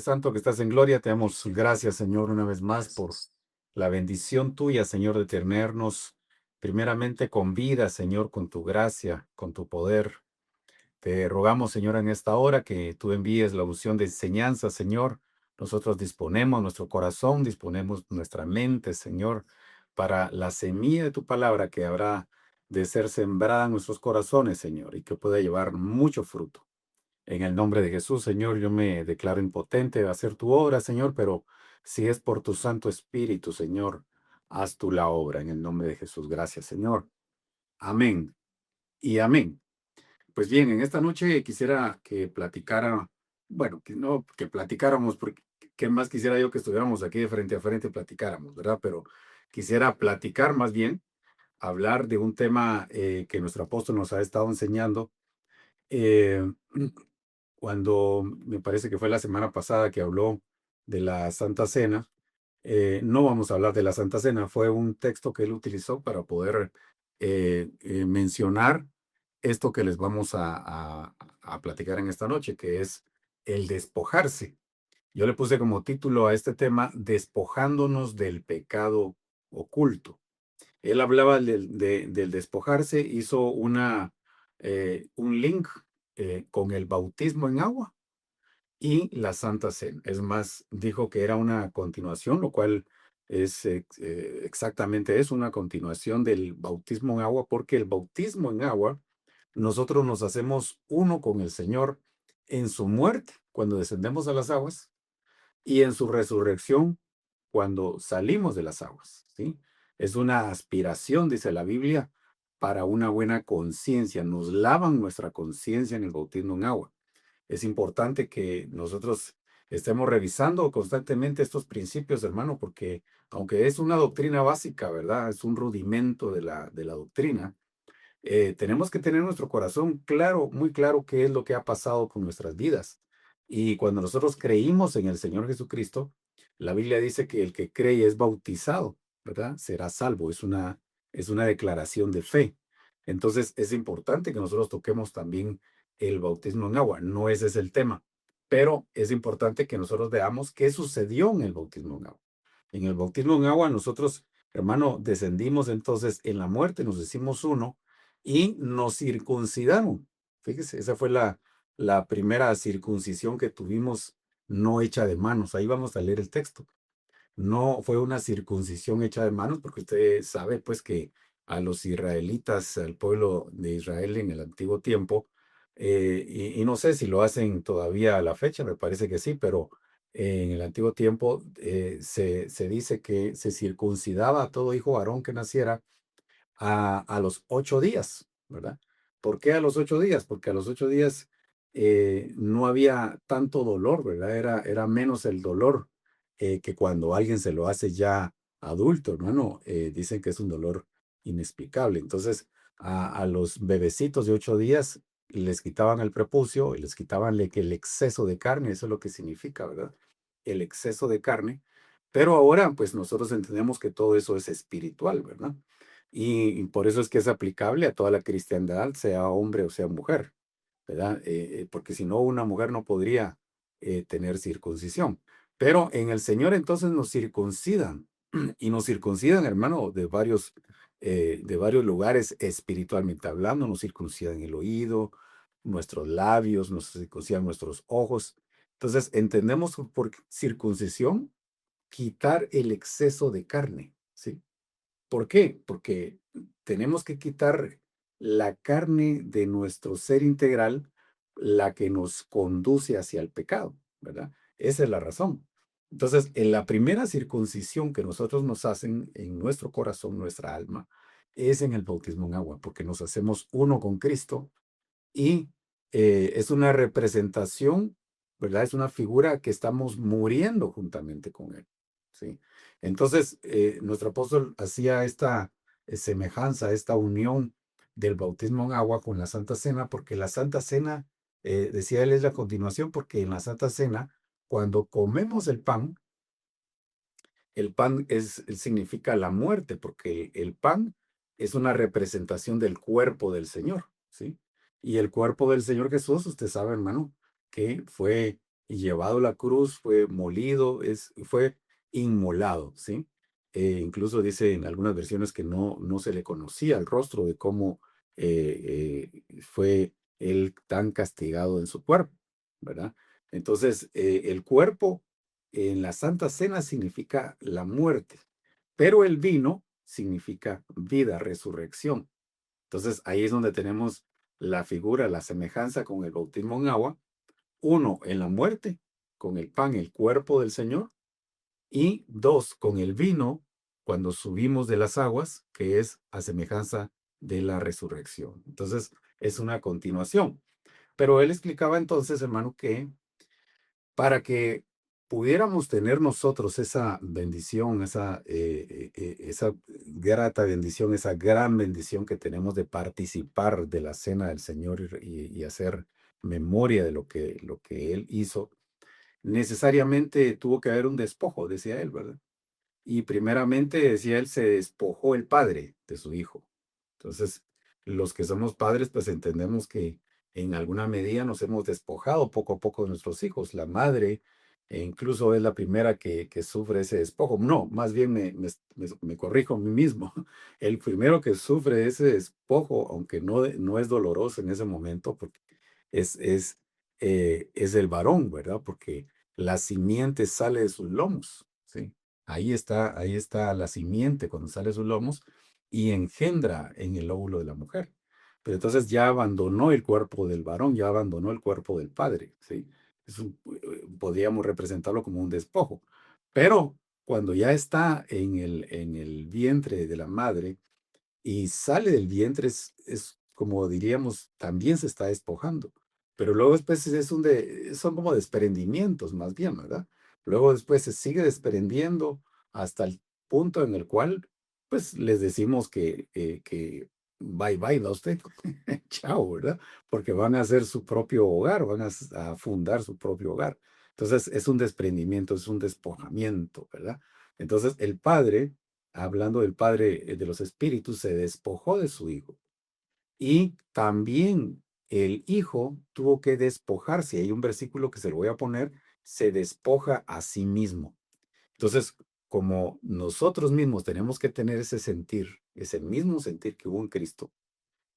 Santo que estás en gloria, te damos gracias, Señor, una vez más por la bendición tuya, Señor, de tenernos primeramente con vida, Señor, con tu gracia, con tu poder. Te rogamos, Señor, en esta hora que tú envíes la unción de enseñanza, Señor. Nosotros disponemos nuestro corazón, disponemos nuestra mente, Señor, para la semilla de tu palabra que habrá de ser sembrada en nuestros corazones, Señor, y que pueda llevar mucho fruto. En el nombre de Jesús, Señor, yo me declaro impotente de hacer tu obra, Señor, pero si es por tu Santo Espíritu, Señor, haz tú la obra en el nombre de Jesús. Gracias, Señor. Amén y amén. Pues bien, en esta noche quisiera que platicara, bueno, que no, que platicáramos, porque qué más quisiera yo que estuviéramos aquí de frente a frente y platicáramos, ¿verdad? Pero quisiera platicar más bien, hablar de un tema que nuestro apóstol nos ha estado enseñando. eh, Cuando me parece que fue la semana pasada que habló de la Santa Cena. No vamos a hablar de la Santa Cena, fue un texto que él utilizó para poder mencionar esto que les vamos a platicar en esta noche, que es el despojarse. Yo le puse como título a este tema, Despojándonos del pecado oculto. Él hablaba del despojarse, hizo un link con el bautismo en agua y la Santa Cena. Es más, dijo que era una continuación, lo cual es exactamente eso, una continuación del bautismo en agua, porque el bautismo en agua, nosotros nos hacemos uno con el Señor en su muerte, cuando descendemos a las aguas, y en su resurrección cuando salimos de las aguas, ¿sí? Es una aspiración, dice la Biblia, para una buena conciencia. Nos lavan nuestra conciencia en el bautismo en agua. Es importante que nosotros estemos revisando constantemente estos principios, hermano, porque aunque es una doctrina básica, ¿verdad? Es un rudimento de la doctrina. Tenemos que tener nuestro corazón claro, muy claro qué es lo que ha pasado con nuestras vidas. Y cuando nosotros creímos en el Señor Jesucristo, la Biblia dice que el que cree y es bautizado, ¿verdad? Será salvo. Es una declaración de fe. Entonces es importante que nosotros toquemos también el bautismo en agua. No ese es el tema, pero es importante que nosotros veamos qué sucedió en el bautismo en agua. En el bautismo en agua nosotros, hermano, descendimos entonces en la muerte, nos hicimos uno y nos circuncidaron. Fíjese, esa fue la primera circuncisión que tuvimos, no hecha de manos. Ahí vamos a leer el texto. No fue una circuncisión hecha de manos, porque usted sabe pues que a los israelitas, al pueblo de Israel en el antiguo tiempo, y no sé si lo hacen todavía a la fecha, me parece que sí, pero en el antiguo tiempo se dice que se circuncidaba a todo hijo varón que naciera a los 8 días, ¿verdad? ¿Por qué a los 8 días? Porque a los 8 días no había tanto dolor, ¿verdad? Era menos el dolor que cuando alguien se lo hace ya adulto, hermano. Dicen que es un dolor inexplicable. Entonces, a los bebecitos de 8 días les quitaban el prepucio y les quitaban que el exceso de carne, eso es lo que significa, ¿verdad? El exceso de carne. Pero ahora, pues nosotros entendemos que todo eso es espiritual, ¿verdad? Y por eso es que es aplicable a toda la cristiandad, sea hombre o sea mujer, ¿verdad? Porque si no, una mujer no podría tener circuncisión. Pero en el Señor entonces nos circuncidan y nos circuncidan, hermano, de varios lugares espiritualmente hablando, nos circuncidan el oído, nuestros labios, nos circuncidan nuestros ojos. Entonces, entendemos por circuncisión quitar el exceso de carne, ¿sí? ¿Por qué? Porque tenemos que quitar la carne de nuestro ser integral, la que nos conduce hacia el pecado, ¿verdad? Esa es la razón. Entonces, en la primera circuncisión que nosotros nos hacen en nuestro corazón, nuestra alma, es en el bautismo en agua, porque nos hacemos uno con Cristo y es una representación, ¿verdad? Es una figura que estamos muriendo juntamente con Él, ¿sí? Entonces, nuestro apóstol hacía esta semejanza, esta unión del bautismo en agua con la Santa Cena, porque la Santa Cena, decía él, es la continuación, porque en la Santa Cena, cuando comemos el pan significa la muerte, porque el pan es una representación del cuerpo del Señor, ¿sí? Y el cuerpo del Señor Jesús, usted sabe, hermano, que fue y llevado a la cruz, fue molido, fue inmolado, ¿sí? Incluso dice en algunas versiones que no se le conocía el rostro de cómo fue él tan castigado en su cuerpo, ¿verdad? Entonces, el cuerpo en la Santa Cena significa la muerte, pero el vino significa vida, resurrección. Entonces, ahí es donde tenemos la figura, la semejanza con el bautismo en agua, uno, en la muerte, con el pan, el cuerpo del Señor, y dos, con el vino, cuando subimos de las aguas, que es a semejanza de la resurrección. Entonces, es una continuación. Pero él explicaba entonces, hermano, que para que pudiéramos tener nosotros esa bendición, esa grata bendición, esa gran bendición que tenemos de participar de la cena del Señor y hacer memoria de lo que Él hizo, necesariamente tuvo que haber un despojo, decía él, ¿verdad? Y primeramente, decía él, se despojó el padre de su hijo. Entonces, los que somos padres, pues entendemos que en alguna medida nos hemos despojado poco a poco de nuestros hijos. La madre incluso es la primera que sufre ese despojo. No, más bien me corrijo a mí mismo. El primero que sufre ese despojo, aunque no es doloroso en ese momento, porque es, es, es el varón, ¿verdad? Porque la simiente sale de sus lomos, ¿sí? Ahí está la simiente cuando sale de sus lomos y engendra en el óvulo de la mujer. Pero entonces ya abandonó el cuerpo del varón, ya abandonó el cuerpo del padre, ¿sí? Podríamos representarlo como un despojo. Pero cuando ya está en el vientre de la madre, y sale del vientre, es como diríamos, también se está despojando. Pero luego después son como desprendimientos más bien, ¿verdad? Luego después se sigue desprendiendo hasta el punto en el cual, pues, les decimos que bye bye, ¿va usted? Chao, ¿verdad? Porque van a hacer su propio hogar, a fundar su propio hogar. Entonces, es un desprendimiento, es un despojamiento, ¿verdad? Entonces, el padre, hablando del padre de los espíritus, se despojó de su hijo. Y también el hijo tuvo que despojarse. Hay un versículo que se lo voy a poner, se despoja a sí mismo. Entonces, como nosotros mismos tenemos que tener ese sentir, ese mismo sentir que hubo en Cristo,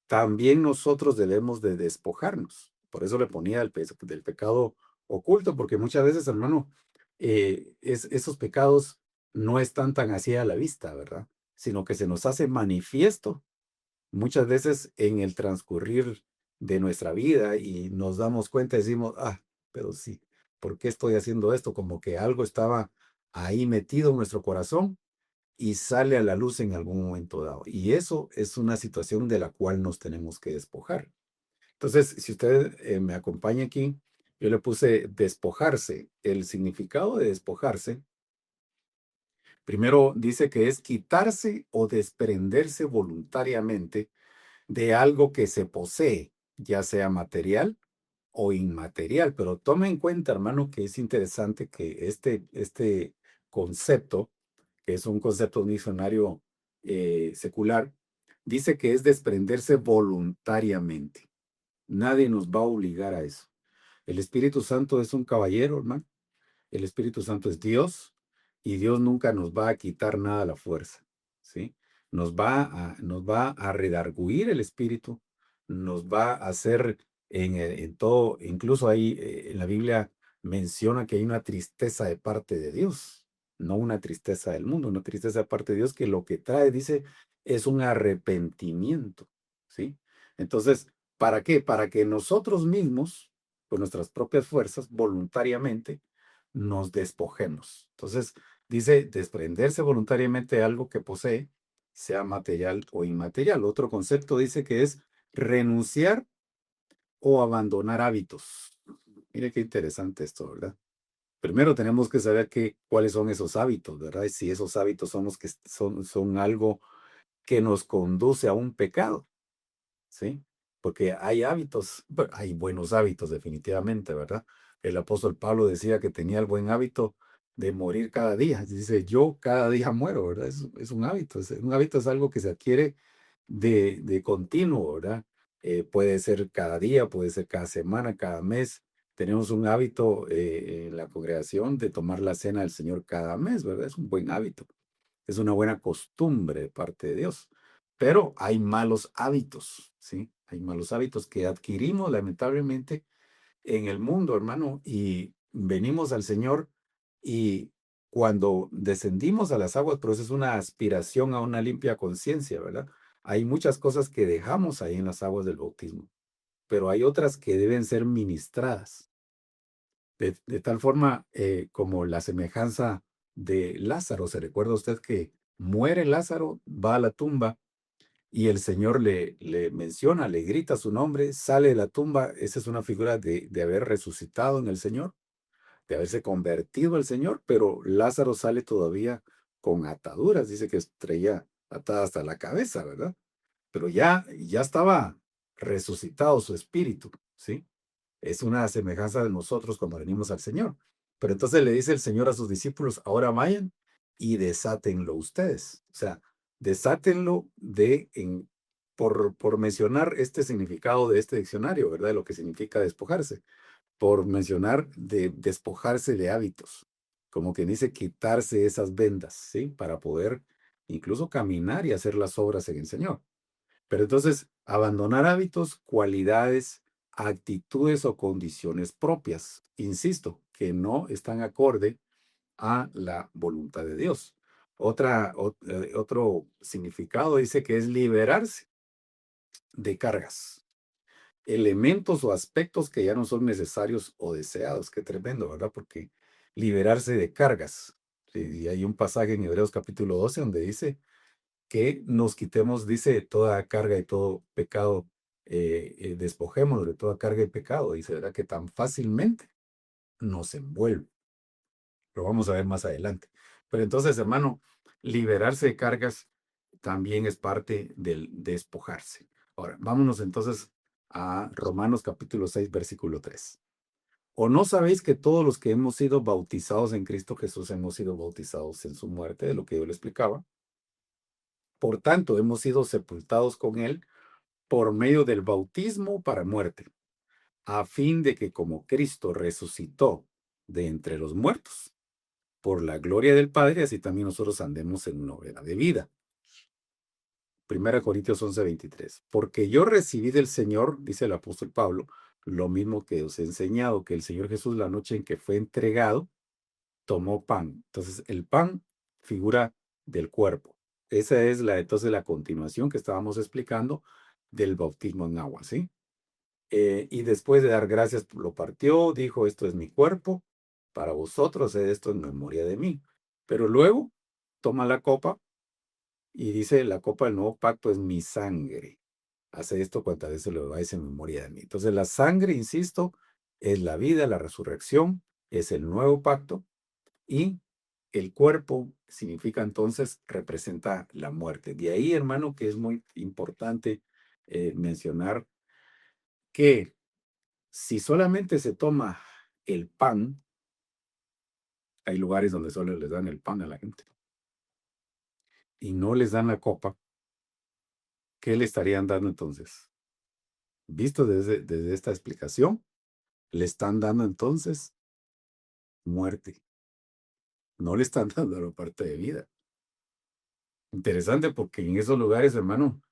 también nosotros debemos de despojarnos. Por eso le ponía del pecado oculto, porque muchas veces, hermano, esos pecados no están tan así a la vista, ¿verdad? Sino que se nos hace manifiesto muchas veces en el transcurrir de nuestra vida y nos damos cuenta y decimos, pero sí, ¿por qué estoy haciendo esto? Como que algo estaba ahí metido en nuestro corazón y sale a la luz en algún momento dado. Y eso es una situación de la cual nos tenemos que despojar. Entonces, si usted me acompaña aquí, yo le puse despojarse. El significado de despojarse, primero dice que es quitarse o desprenderse voluntariamente de algo que se posee, ya sea material o inmaterial. Pero tome en cuenta, hermano, que es interesante que este concepto, que es un concepto misionario secular, dice que es desprenderse voluntariamente. Nadie nos va a obligar a eso. El Espíritu Santo es un caballero, hermano. El Espíritu Santo es Dios y Dios nunca nos va a quitar nada a la fuerza, ¿sí? Nos va a redarguir el Espíritu, nos va a hacer en todo, incluso ahí en la Biblia menciona que hay una tristeza de parte de Dios, no una tristeza del mundo, una tristeza de parte de Dios que lo que trae, dice, es un arrepentimiento, ¿sí? Entonces, ¿para qué? Para que nosotros mismos, con nuestras propias fuerzas, voluntariamente, nos despojemos. Entonces, dice desprenderse voluntariamente de algo que posee, sea material o inmaterial. Otro concepto dice que es renunciar o abandonar hábitos. Mire qué interesante esto, ¿verdad? Primero tenemos que saber cuáles son esos hábitos, ¿verdad? Y si esos hábitos son los que son algo que nos conduce a un pecado. ¿Sí? Porque hay hábitos, hay buenos hábitos definitivamente, ¿verdad? El apóstol Pablo decía que tenía el buen hábito de morir cada día. Dice, yo cada día muero, ¿verdad? Es un hábito, un hábito es algo que se adquiere de continuo, ¿verdad? Puede ser cada día, puede ser cada semana, cada mes, tenemos un hábito en la congregación de tomar la cena del Señor cada mes, ¿verdad? Es un buen hábito, es una buena costumbre de parte de Dios. Pero hay malos hábitos, ¿sí? Hay malos hábitos que adquirimos lamentablemente en el mundo, hermano, y venimos al Señor y cuando descendimos a las aguas, pero eso es una aspiración a una limpia conciencia, ¿verdad? Hay muchas cosas que dejamos ahí en las aguas del bautismo, pero hay otras que deben ser ministradas, de tal forma como la semejanza de Lázaro. ¿Se recuerda usted que muere Lázaro, va a la tumba y el Señor le menciona, le grita su nombre, sale de la tumba? Esa es una figura de haber resucitado en el Señor, de haberse convertido al Señor, pero Lázaro sale todavía con ataduras, dice que traía atada hasta la cabeza, ¿verdad? Pero ya estaba resucitado su espíritu, ¿sí? Es una semejanza de nosotros cuando venimos al Señor. Pero entonces le dice el Señor a sus discípulos, ahora vayan y desátenlo ustedes. O sea, desátenlo por mencionar este significado de este diccionario, ¿verdad? De lo que significa despojarse. Por mencionar de despojarse de hábitos. Como que dice quitarse esas vendas, ¿sí? Para poder incluso caminar y hacer las obras en el Señor. Pero entonces, abandonar hábitos, cualidades, actitudes o condiciones propias, insisto, que no están acorde a la voluntad de Dios. Otro significado dice que es liberarse de cargas, elementos o aspectos que ya no son necesarios o deseados. Qué tremendo, ¿verdad? Porque liberarse de cargas. Y hay un pasaje en Hebreos capítulo 12 donde dice que nos quitemos, dice, toda carga y todo pecado, despojémonos de toda carga y pecado. Dice, ¿verdad? Que tan fácilmente nos envuelve. Lo vamos a ver más adelante. Pero entonces, hermano, liberarse de cargas también es parte del despojarse. Ahora, vámonos entonces a Romanos capítulo 6, versículo 3. ¿O no sabéis que todos los que hemos sido bautizados en Cristo Jesús hemos sido bautizados en su muerte? De lo que yo le explicaba. Por tanto, hemos sido sepultados con él por medio del bautismo para muerte, a fin de que como Cristo resucitó de entre los muertos, por la gloria del Padre, así también nosotros andemos en novedad de vida. 1 Corintios 11:23. Porque yo recibí del Señor, dice el apóstol Pablo, lo mismo que os he enseñado, que el Señor Jesús, la noche en que fue entregado, tomó pan. Entonces, el pan figura del cuerpo. Esa es entonces la continuación que estábamos explicando del bautismo en agua, ¿sí? Y después de dar gracias, lo partió, dijo, esto es mi cuerpo, para vosotros, esto en memoria de mí. Pero luego toma la copa y dice, la copa del nuevo pacto es mi sangre. Hace esto cuantas veces lo hagáis en memoria de mí. Entonces la sangre, insisto, es la vida, la resurrección, es el nuevo pacto, y el cuerpo significa entonces, representa la muerte. De ahí, hermano, que es muy importante mencionar que si solamente se toma el pan, hay lugares donde solo les dan el pan a la gente y no les dan la copa, ¿qué le estarían dando entonces? Visto desde esta explicación, le están dando entonces muerte, no le están dando la parte de vida. Interesante porque en esos lugares, hermano,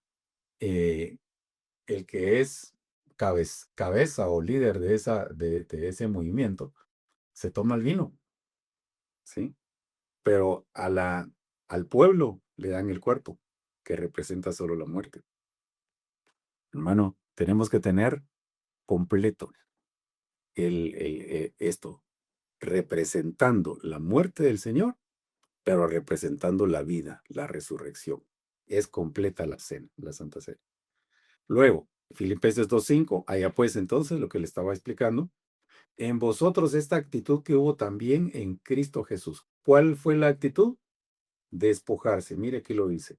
eh, el que es cabeza o líder de ese movimiento se toma el vino, ¿sí? Pero al pueblo le dan el cuerpo, que representa solo la muerte. Hermano, tenemos que tener completo esto, representando la muerte del Señor, pero representando la vida, la resurrección. Es completa la cena, la Santa Cena. Luego, Filipenses 2:5, allá pues entonces lo que le estaba explicando, en vosotros esta actitud que hubo también en Cristo Jesús. ¿Cuál fue la actitud? Despojarse. Mire aquí lo dice.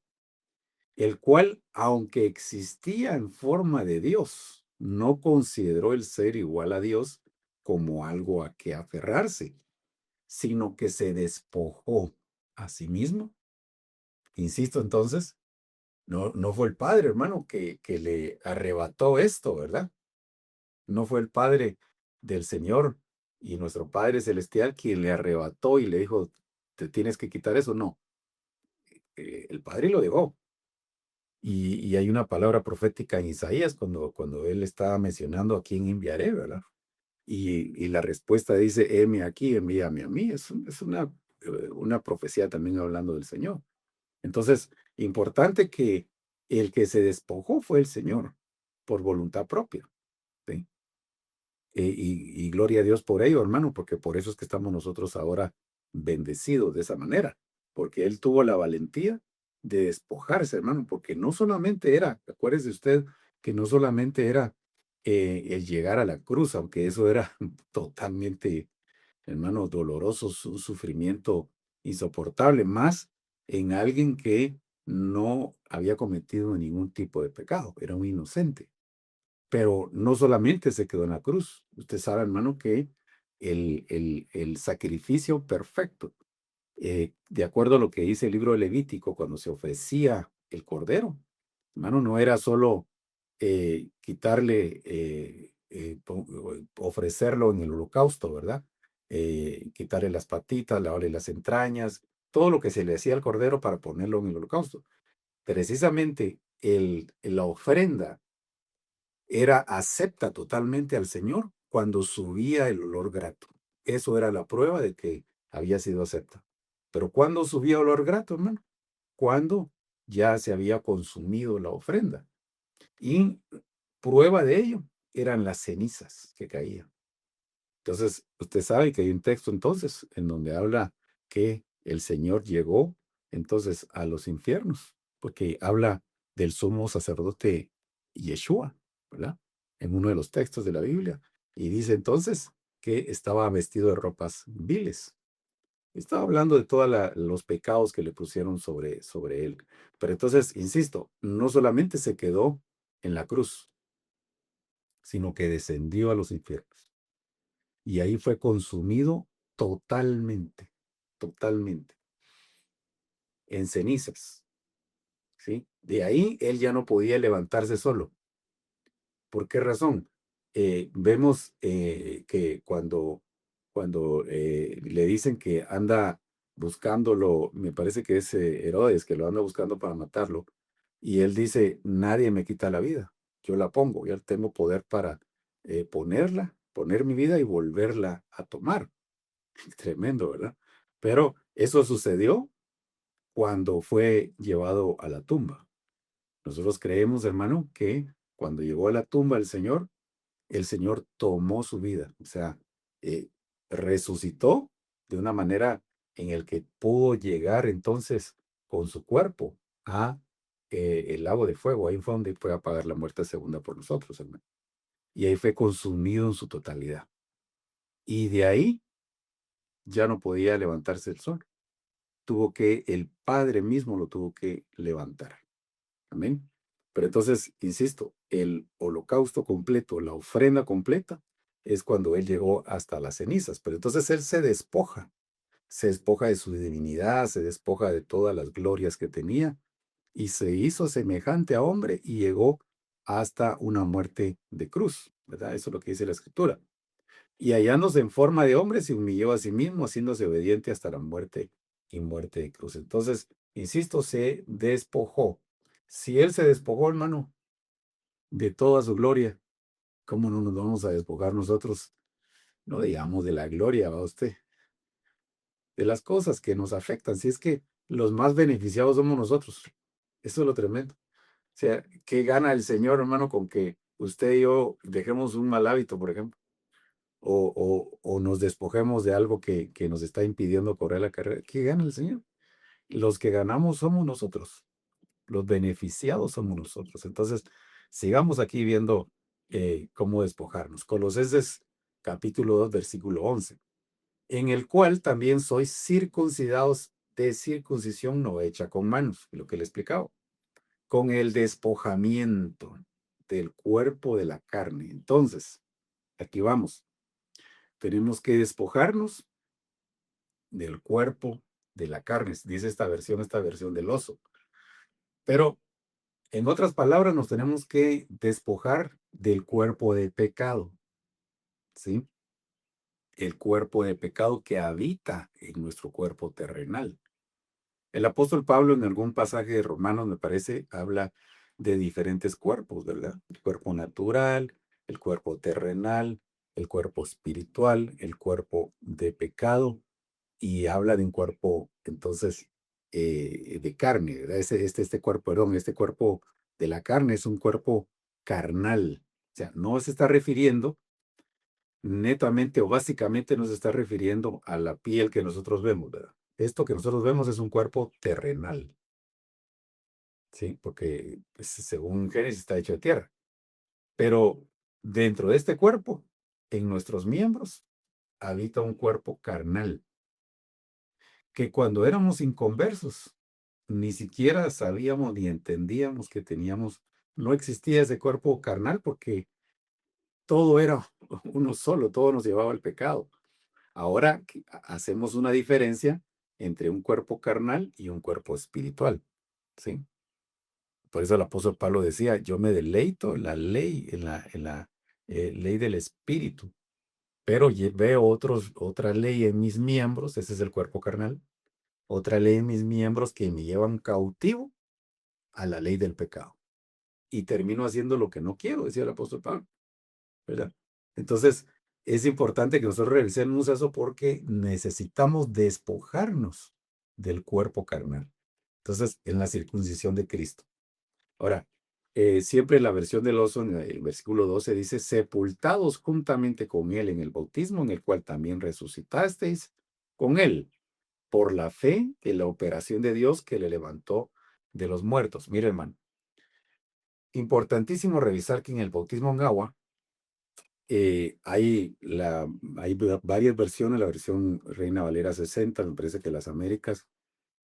El cual, aunque existía en forma de Dios, no consideró el ser igual a Dios como algo a que aferrarse, sino que se despojó a sí mismo. Insisto entonces, no fue el Padre, hermano, que le arrebató esto, ¿verdad? No fue el Padre del Señor y nuestro Padre Celestial quien le arrebató y le dijo, te tienes que quitar eso. No, el Padre lo dejó. Y hay una palabra profética en Isaías cuando él estaba mencionando a quién enviaré, ¿verdad? Y la respuesta dice, heme aquí, envíame a mí. Es una profecía también hablando del Señor. Entonces, importante que el que se despojó fue el Señor, por voluntad propia, ¿sí? Y gloria a Dios por ello, hermano, porque por eso es que estamos nosotros ahora bendecidos de esa manera, porque Él tuvo la valentía de despojarse, hermano, porque no solamente era, acuérdese usted, que no solamente era el llegar a la cruz, aunque eso era totalmente, hermano, doloroso, un sufrimiento insoportable, más en alguien que no había cometido ningún tipo de pecado, era un inocente. Pero no solamente se quedó en la cruz. Usted sabe, hermano, que el sacrificio perfecto, de acuerdo a lo que dice el libro de Levítico, cuando se ofrecía el cordero, hermano, no era solo quitarle, ofrecerlo en el holocausto, ¿verdad? Quitarle las patitas, lavarle las entrañas, todo lo que se le hacía al cordero para ponerlo en el holocausto. Precisamente la ofrenda era acepta totalmente al Señor cuando subía el olor grato. Eso era la prueba de que había sido acepta. Pero ¿cuándo subía olor grato, hermano? Cuando ya se había consumido la ofrenda. Y prueba de ello eran las cenizas que caían. Entonces, usted sabe que hay un texto entonces en donde habla que el Señor llegó entonces a los infiernos, porque habla del sumo sacerdote Yeshua, ¿verdad? En uno de los textos de la Biblia. Y dice entonces que estaba vestido de ropas viles. Estaba hablando de todos los pecados que le pusieron sobre él. Pero entonces, insisto, no solamente se quedó en la cruz, sino que descendió a los infiernos. Y ahí fue consumido totalmente, totalmente, en cenizas, ¿sí? De ahí él ya no podía levantarse solo. ¿Por qué razón? Vemos que cuando le dicen que anda buscándolo, me parece que es Herodes, que lo anda buscando para matarlo, y él dice, nadie me quita la vida, yo la pongo, yo tengo poder para poner mi vida y volverla a tomar. Tremendo, ¿verdad? Pero eso sucedió cuando fue llevado a la tumba. Nosotros creemos, hermano, que cuando llegó a la tumba el Señor tomó su vida, o sea, eh, resucitó de una manera en el que pudo llegar entonces con su cuerpo a el lago de fuego. Ahí fue donde fue a pagar la muerte segunda por nosotros, hermano. Y ahí fue consumido en su totalidad. Y de ahí ya no podía levantarse el sol. El Padre mismo lo tuvo que levantar. Amén. Pero entonces, insisto, el holocausto completo, la ofrenda completa, es cuando Él llegó hasta las cenizas. Pero entonces Él se despoja de su divinidad, se despoja de todas las glorias que tenía y se hizo semejante a hombre y llegó hasta una muerte de cruz, ¿verdad? Eso es lo que dice la Escritura. Y hallándose en forma de hombre, se humilló a sí mismo, haciéndose obediente hasta la muerte y muerte de cruz. Entonces, insisto, se despojó. Si Él se despojó, hermano, de toda su gloria, ¿cómo no nos vamos a despojar nosotros? No digamos de la gloria, va usted, de las cosas que nos afectan. Si es que los más beneficiados somos nosotros. Eso es lo tremendo. O sea, ¿qué gana el Señor, hermano, con que usted y yo dejemos un mal hábito, por ejemplo? O nos despojemos de algo que nos está impidiendo correr la carrera. ¿Qué gana el Señor? Los que ganamos somos nosotros, los beneficiados somos nosotros. Entonces, sigamos aquí viendo cómo despojarnos. Colosenses capítulo 2, versículo 11, en el cual también sois circuncidados de circuncisión no hecha con manos, lo que le explicaba, con el despojamiento del cuerpo de la carne. Entonces, aquí vamos. Tenemos que despojarnos del cuerpo de la carne, dice esta versión del oso. Pero, en otras palabras, nos tenemos que despojar del cuerpo de pecado, ¿sí? el cuerpo de pecado que habita en nuestro cuerpo terrenal. El apóstol Pablo en algún pasaje de Romanos, me parece, habla de diferentes cuerpos, ¿verdad? El cuerpo natural, el cuerpo terrenal, el cuerpo espiritual, el cuerpo de pecado, y habla de un cuerpo, entonces, de carne, ¿verdad? Este cuerpo, perdón, este cuerpo de la carne es un cuerpo carnal. O sea, no se está refiriendo netamente o básicamente no se está refiriendo a la piel que nosotros vemos, ¿verdad? Esto que nosotros vemos es un cuerpo terrenal, ¿sí? Porque pues, según Génesis está hecho de tierra. Pero dentro de este cuerpo, en nuestros miembros, habita un cuerpo carnal, que cuando éramos inconversos, ni siquiera sabíamos ni entendíamos que teníamos, no existía ese cuerpo carnal porque todo era uno solo, todo nos llevaba al pecado. Ahora hacemos una diferencia entre un cuerpo carnal y un cuerpo espiritual, ¿sí? Por eso el apóstol Pablo decía, yo me deleito en la ley, en la ley del espíritu, pero veo otra ley en mis miembros, ese es el cuerpo carnal, otra ley en mis miembros que me llevan cautivo a la ley del pecado. Y termino haciendo lo que no quiero, decía el apóstol Pablo, ¿verdad? Entonces, es importante que nosotros revisemos eso porque necesitamos despojarnos del cuerpo carnal. Entonces, en la circuncisión de Cristo. Ahora, siempre la versión del oso, en el versículo 12, dice, sepultados juntamente con él en el bautismo, en el cual también resucitasteis con él, por la fe en la operación de Dios que le levantó de los muertos. Mire, hermano, importantísimo revisar que en el bautismo en agua, hay varias versiones, la versión Reina Valera 60, me parece que las Américas,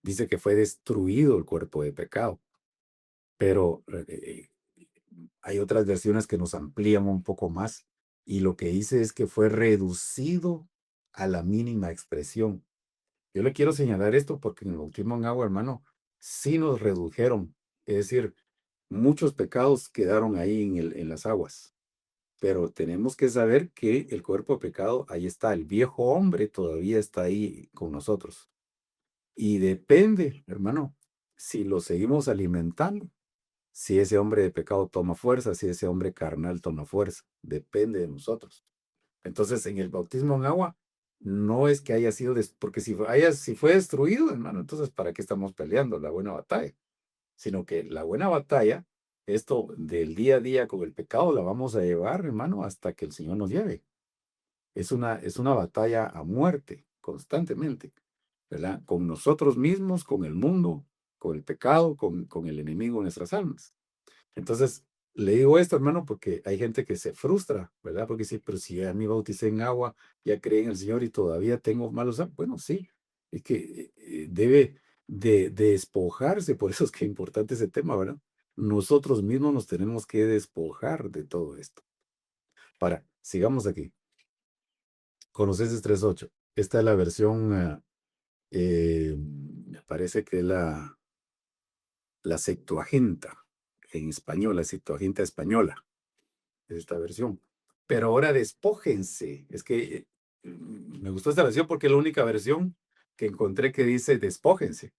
dice que fue destruido el cuerpo de pecado, pero hay otras versiones que nos amplían un poco más y lo que dice es que fue reducido a la mínima expresión. Yo le quiero señalar esto porque en el bautismo en agua, hermano, sí nos redujeron, es decir, muchos pecados quedaron ahí en las aguas. Pero tenemos que saber que el cuerpo de pecado, ahí está, el viejo hombre todavía está ahí con nosotros. Y depende, hermano, si lo seguimos alimentando, si ese hombre de pecado toma fuerza, si ese hombre carnal toma fuerza, depende de nosotros. Entonces, en el bautismo en agua, no es que haya sido, porque si fue destruido, hermano, entonces, ¿para qué estamos peleando la buena batalla? Sino que la buena batalla, esto del día a día con el pecado, la vamos a llevar, hermano, hasta que el Señor nos lleve. Es una batalla a muerte, constantemente, ¿verdad? Con nosotros mismos, con el mundo, con el pecado, con el enemigo en nuestras almas. Entonces, le digo esto, hermano, porque hay gente que se frustra, ¿verdad? Porque sí, pero si ya me bauticé en agua, ya creí en el Señor y todavía tengo malos hábitos. Bueno, sí, es que debe de despojarse, por eso es que es importante ese tema, ¿verdad? Nosotros mismos nos tenemos que despojar de todo esto. Para, sigamos aquí. Colosenses 3:8. Esta es la versión, me parece que es la Septuaginta en español, la Septuaginta española. Esta versión. Pero ahora despójense. Es que me gustó esta versión porque es la única versión que encontré que dice despójense.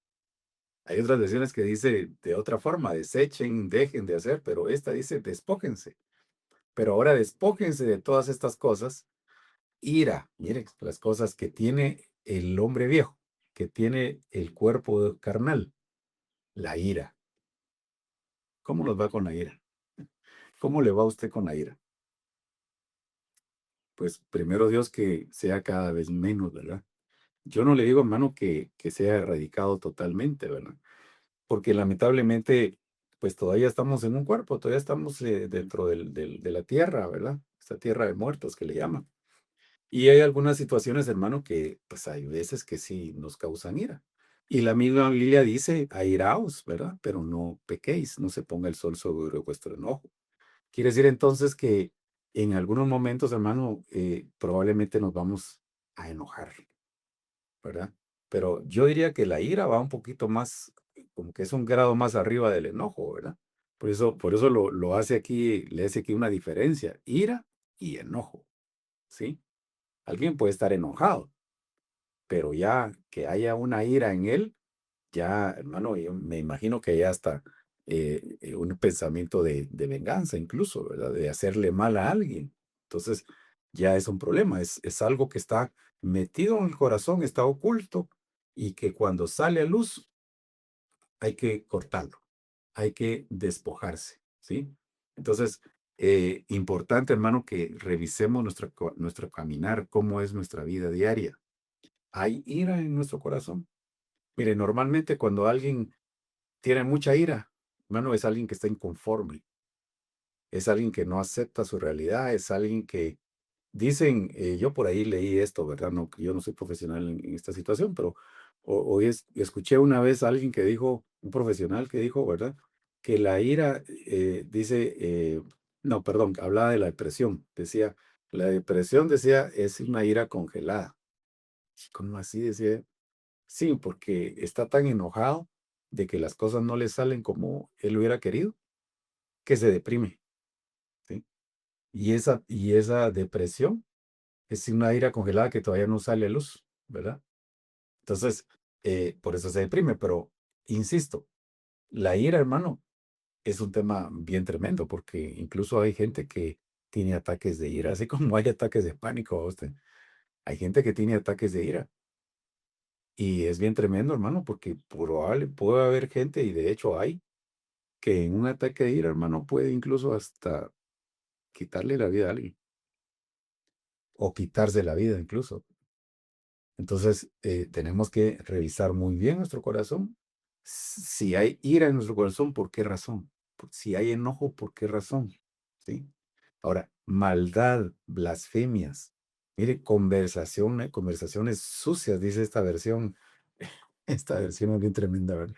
Hay otras versiones que dice de otra forma, desechen, dejen de hacer, pero esta dice despójense. Pero ahora despójense de todas estas cosas. Ira, miren, las cosas que tiene el hombre viejo, que tiene el cuerpo carnal, la ira. ¿Cómo nos va con la ira? ¿Cómo le va a usted con la ira? Pues primero Dios que sea cada vez menos, ¿verdad? Yo no le digo, hermano, que sea erradicado totalmente, ¿verdad? Porque lamentablemente, pues todavía estamos en un cuerpo, todavía estamos dentro de la tierra, ¿verdad? Esta tierra de muertos que le llaman. Y hay algunas situaciones, hermano, que pues hay veces que sí nos causan ira. Y la misma Biblia dice, airaos, ¿verdad? Pero no pequéis, no se ponga el sol sobre vuestro enojo. Quiere decir entonces que en algunos momentos, hermano, probablemente nos vamos a enojar, ¿verdad? Pero yo diría que la ira va un poquito más, como que es un grado más arriba del enojo, ¿verdad? Por eso lo hace aquí, le hace aquí una diferencia, ira y enojo, ¿sí? Alguien puede estar enojado, pero ya que haya una ira en él, ya, hermano, yo me imagino que ya está un pensamiento de venganza incluso, ¿verdad? De hacerle mal a alguien. Entonces, ya es un problema, es algo que está metido en el corazón, está oculto y que cuando sale a luz hay que cortarlo, hay que despojarse, ¿sí? Entonces, importante, hermano, que revisemos nuestro caminar, cómo es nuestra vida diaria. ¿Hay ira en nuestro corazón? Mire, normalmente cuando alguien tiene mucha ira, hermano, es alguien que está inconforme, es alguien que no acepta su realidad, es alguien que dicen, yo por ahí leí esto, ¿verdad? No, que yo no soy profesional en esta situación, pero escuché una vez a alguien que dijo, un profesional que dijo, ¿verdad? Que la ira, dice, no, perdón, hablaba de la depresión. Decía, la depresión, decía, es una ira congelada. ¿Cómo así? Decía, sí, porque está tan enojado de que las cosas no le salen como él hubiera querido, que se deprime, ¿sí? Y esa depresión es una ira congelada que todavía no sale a luz, ¿verdad? Entonces, por eso se deprime, pero insisto, la ira, hermano, es un tema bien tremendo, porque incluso hay gente que tiene ataques de ira, así como hay ataques de pánico, usted. Hay gente que tiene ataques de ira. Y es bien tremendo, hermano, porque probable puede haber gente, y de hecho hay, que en un ataque de ira, hermano, puede incluso hasta quitarle la vida a alguien, o quitarse la vida incluso. Entonces, tenemos que revisar muy bien nuestro corazón. Si hay ira en nuestro corazón, ¿por qué razón? Si hay enojo, ¿por qué razón? ¿Sí? Ahora, maldad, blasfemias. Mire, conversaciones sucias, dice esta versión. Esta versión es bien tremenda, ¿verdad?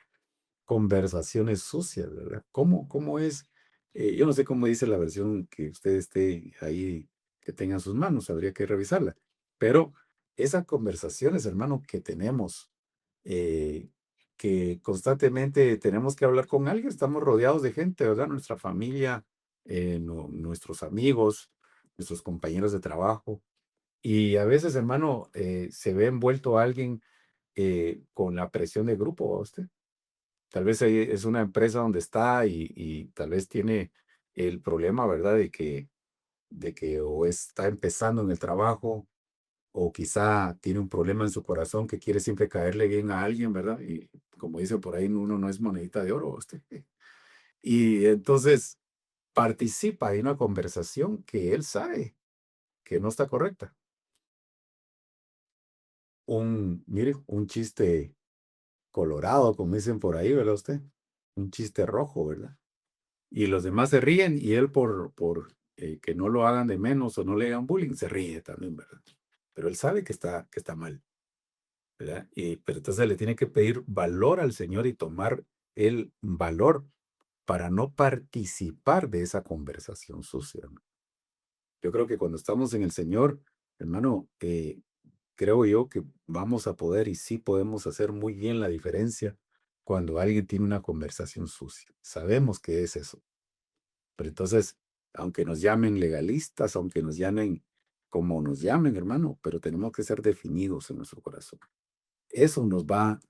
Conversaciones sucias, ¿verdad? ¿Cómo es? Yo no sé cómo dice la versión que usted esté ahí, que tenga en sus manos, habría que revisarla. Pero esas conversaciones, hermano, que tenemos, eh, que constantemente tenemos que hablar con alguien, estamos rodeados de gente, ¿verdad? Nuestra familia, nuestros amigos, nuestros compañeros de trabajo. Y a veces, hermano, se ve envuelto alguien con la presión de grupo, ¿va usted? Tal vez ahí es una empresa donde está y tal vez tiene el problema, ¿verdad? De que o está empezando en el trabajo o quizá tiene un problema en su corazón que quiere siempre caerle bien a alguien, ¿verdad? Y como dicen por ahí, uno no es monedita de oro, usted. Y entonces participa en una conversación que él sabe que no está correcta. Mire, un chiste colorado, como dicen por ahí, ¿verdad usted? Un chiste rojo, ¿verdad? Y los demás se ríen y él por que no lo hagan de menos o no le hagan bullying, se ríe también, ¿verdad? Pero él sabe que está mal, ¿verdad? Pero entonces le tiene que pedir valor al Señor y tomar el valor para no participar de esa conversación sucia, ¿no? Yo creo que cuando estamos en el Señor, hermano, creo yo que vamos a poder y sí podemos hacer muy bien la diferencia cuando alguien tiene una conversación sucia. Sabemos que es eso. Pero entonces, aunque nos llamen legalistas, aunque nos llamen como nos llamen, hermano, pero tenemos que ser definidos en nuestro corazón. Eso nos va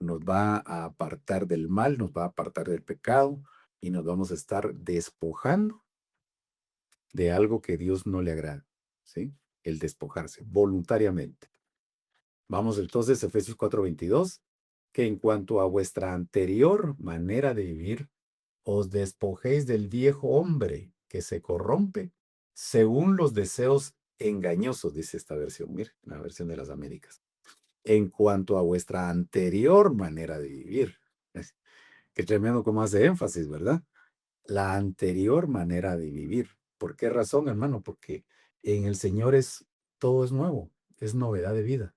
a apartar del mal, nos va a apartar del pecado y nos vamos a estar despojando de algo que Dios no le agrada, ¿sí? El despojarse voluntariamente. Vamos entonces, Efesios 4:22, que en cuanto a vuestra anterior manera de vivir, os despojéis del viejo hombre que se corrompe según los deseos engañosos, dice esta versión, mire, la versión de las Américas. En cuanto a vuestra anterior manera de vivir. Qué tremendo cómo hace énfasis, ¿verdad? La anterior manera de vivir. ¿Por qué razón, hermano? Porque en el Señor todo es nuevo, es novedad de vida.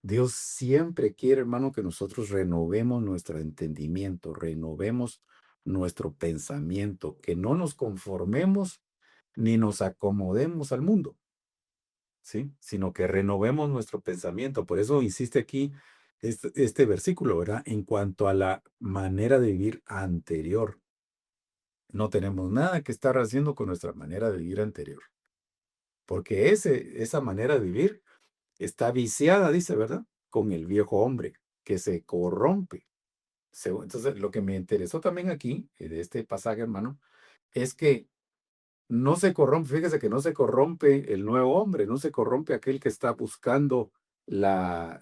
Dios siempre quiere, hermano, que nosotros renovemos nuestro entendimiento, renovemos nuestro pensamiento, que no nos conformemos ni nos acomodemos al mundo, ¿sí? Sino que renovemos nuestro pensamiento. Por eso insiste aquí este versículo, ¿verdad? En cuanto a la manera de vivir anterior. No tenemos nada que estar haciendo con nuestra manera de vivir anterior, porque esa manera de vivir está viciada, dice, ¿verdad? Con el viejo hombre, que se corrompe. Entonces, lo que me interesó también aquí, de este pasaje, hermano, es que no se corrompe, fíjese que no se corrompe el nuevo hombre, no se corrompe aquel que está buscando la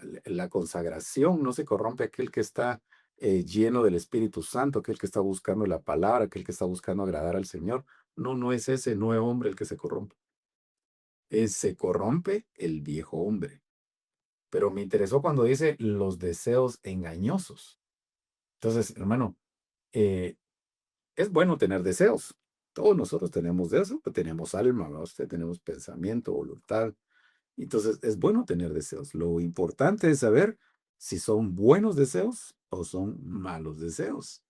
consagración, no se corrompe aquel que está lleno del Espíritu Santo, aquel que está buscando la palabra, aquel que está buscando agradar al Señor. No, no es ese nuevo hombre el que se corrompe. Se corrompe el viejo hombre. Pero me interesó cuando dice los deseos engañosos. Entonces, hermano, eh, es bueno tener deseos. Todos nosotros tenemos deseos, pues tenemos alma, ¿verdad? Usted tenemos pensamiento, voluntad. Entonces, es bueno tener deseos. Lo importante es saber si son buenos deseos o son malos deseos.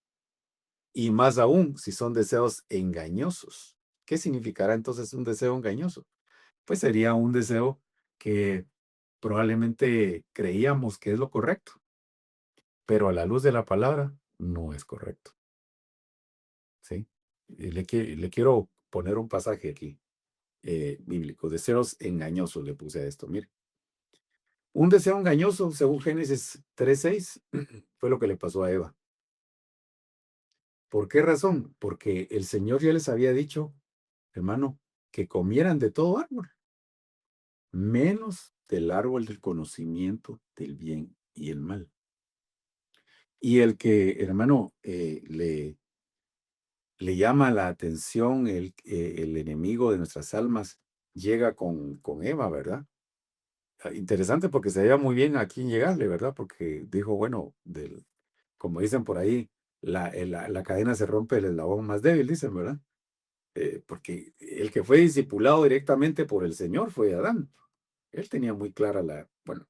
Y más aún, si son deseos engañosos. ¿Qué significará entonces un deseo engañoso? Pues sería un deseo que probablemente creíamos que es lo correcto, pero a la luz de la palabra no es correcto, ¿sí? Y le quiero poner un pasaje aquí, bíblico. Deseos engañosos le puse a esto. Mire, un deseo engañoso, según Génesis 3:6, fue lo que le pasó a Eva. ¿Por qué razón? Porque el Señor ya les había dicho, hermano, que comieran de todo árbol, menos del árbol del conocimiento del bien y el mal. Y el que, hermano, le llama la atención el enemigo de nuestras almas llega con Eva, ¿verdad? Interesante porque se veía muy bien a quién llegarle, ¿verdad? Porque dijo, bueno, como dicen por ahí, la cadena se rompe el eslabón más débil, dicen, ¿verdad? Porque el que fue discipulado directamente por el Señor fue Adán. Él tenía muy clara bueno,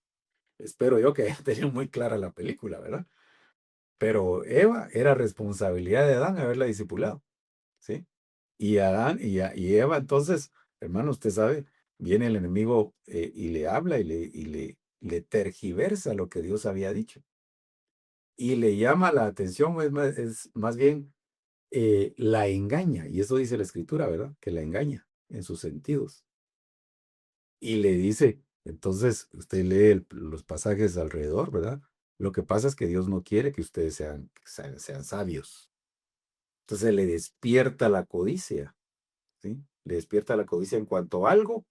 espero yo que haya tenido muy clara la película, ¿verdad? Pero Eva era responsabilidad de Adán haberla discipulado, ¿sí? Y Adán y Eva, entonces, hermano, usted sabe, viene el enemigo y le habla y le tergiversa lo que Dios había dicho. Y le llama la atención, es más bien, la engaña. Y eso dice la escritura, ¿verdad? Que la engaña en sus sentidos. Y le dice, entonces, usted lee los pasajes alrededor, ¿verdad? Lo que pasa es que Dios no quiere que ustedes sean sabios. Entonces le despierta la codicia, ¿sí? Le despierta la codicia en cuanto a algo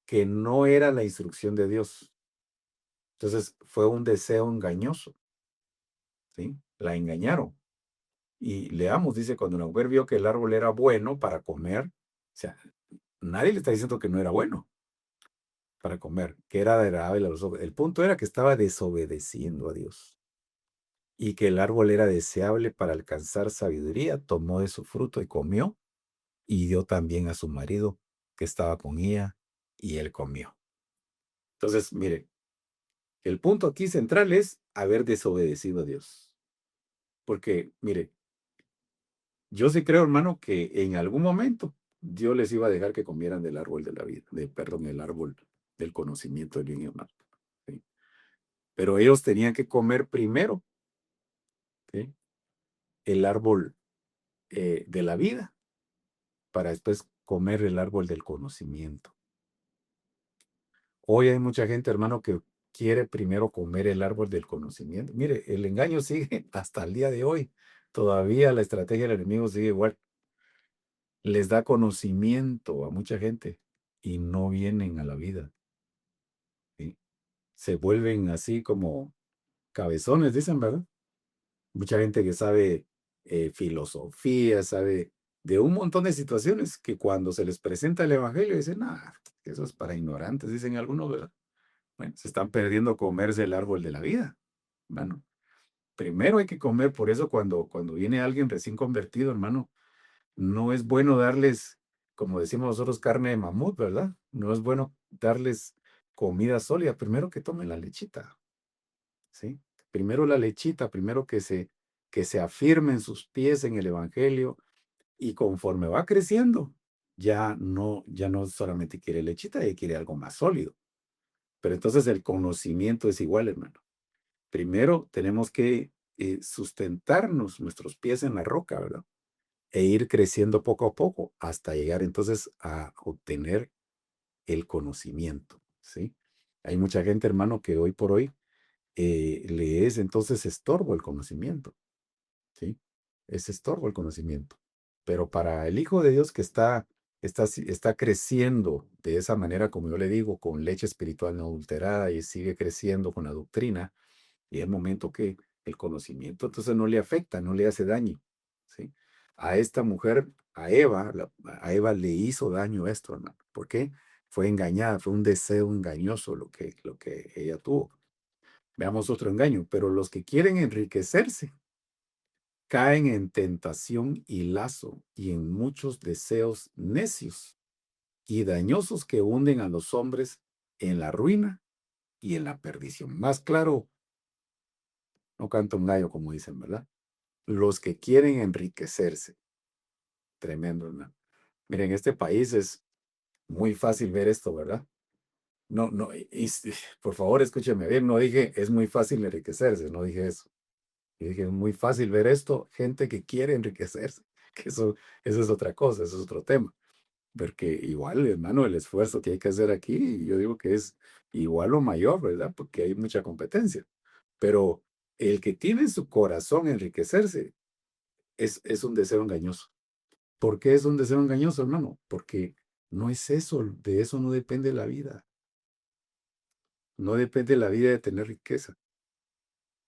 que no era la instrucción de Dios. Entonces fue un deseo engañoso, ¿sí? La engañaron. Y leamos, dice, cuando la mujer vio que el árbol era bueno para comer, o sea, nadie le está diciendo que no era bueno para comer, que era agradable a los ojos. El punto era que estaba desobedeciendo a Dios y que el árbol era deseable para alcanzar sabiduría, tomó de su fruto y comió y dio también a su marido que estaba con ella y él comió. Entonces, mire, el punto aquí central es haber desobedecido a Dios. Porque, mire, yo sí creo, hermano, que en algún momento Dios les iba a dejar que comieran del árbol de la vida, perdón, el árbol del conocimiento del bien y el mal. ¿Sí? Pero ellos tenían que comer primero, ¿sí? El árbol de la vida para después comer el árbol del conocimiento. Hoy hay mucha gente, hermano, que quiere primero comer el árbol del conocimiento. Mire, el engaño sigue hasta el día de hoy. Todavía la estrategia del enemigo sigue igual. Les da conocimiento a mucha gente y no vienen a la vida, ¿sí? Se vuelven así como cabezones, dicen, ¿verdad? Mucha gente que sabe filosofía, sabe de un montón de situaciones que cuando se les presenta el evangelio dicen, nada, eso es para ignorantes, dicen algunos, ¿verdad? Bueno, se están perdiendo comerse el árbol de la vida. Bueno, primero hay que comer, por eso cuando viene alguien recién convertido, hermano, no es bueno darles, como decimos nosotros, carne de mamut, ¿verdad? No es bueno darles comida sólida, primero que tomen la lechita, ¿sí? Primero la lechita, primero que se afirmen sus pies en el evangelio y conforme va creciendo, ya no solamente quiere lechita, ya quiere algo más sólido. Pero entonces el conocimiento es igual, hermano. Primero tenemos que sustentarnos nuestros pies en la roca, ¿verdad? E ir creciendo poco a poco hasta llegar entonces a obtener el conocimiento, ¿sí? Hay mucha gente, hermano, que hoy por hoy le es entonces estorbo el conocimiento, ¿sí? Es estorbo el conocimiento. Pero para el Hijo de Dios que está creciendo de esa manera, como yo le digo, con leche espiritual no adulterada y sigue creciendo con la doctrina, y el momento que el conocimiento entonces no le afecta, no le hace daño, ¿sí? A esta mujer, a Eva le hizo daño esto, hermano. ¿Por qué? Fue engañada, fue un deseo engañoso lo que ella tuvo. Veamos otro engaño, pero los que quieren enriquecerse caen en tentación y lazo y en muchos deseos necios y dañosos que hunden a los hombres en la ruina y en la perdición. Más claro, no canta un gallo, como dicen, ¿verdad? Los que quieren enriquecerse. Tremendo, hermano. Miren, en este país es muy fácil ver esto, ¿verdad? No, no, por favor, escúcheme bien, no dije es muy fácil enriquecerse, no dije eso. Yo dije es muy fácil ver esto, gente que quiere enriquecerse, que eso es otra cosa, eso es otro tema. Porque igual, hermano, el esfuerzo que hay que hacer aquí, yo digo que es igual o mayor, ¿verdad? Porque hay mucha competencia. Pero el que tiene en su corazón enriquecerse es un deseo engañoso. ¿Por qué es un deseo engañoso, hermano? Porque no es eso, de eso no depende la vida. No depende la vida de tener riqueza.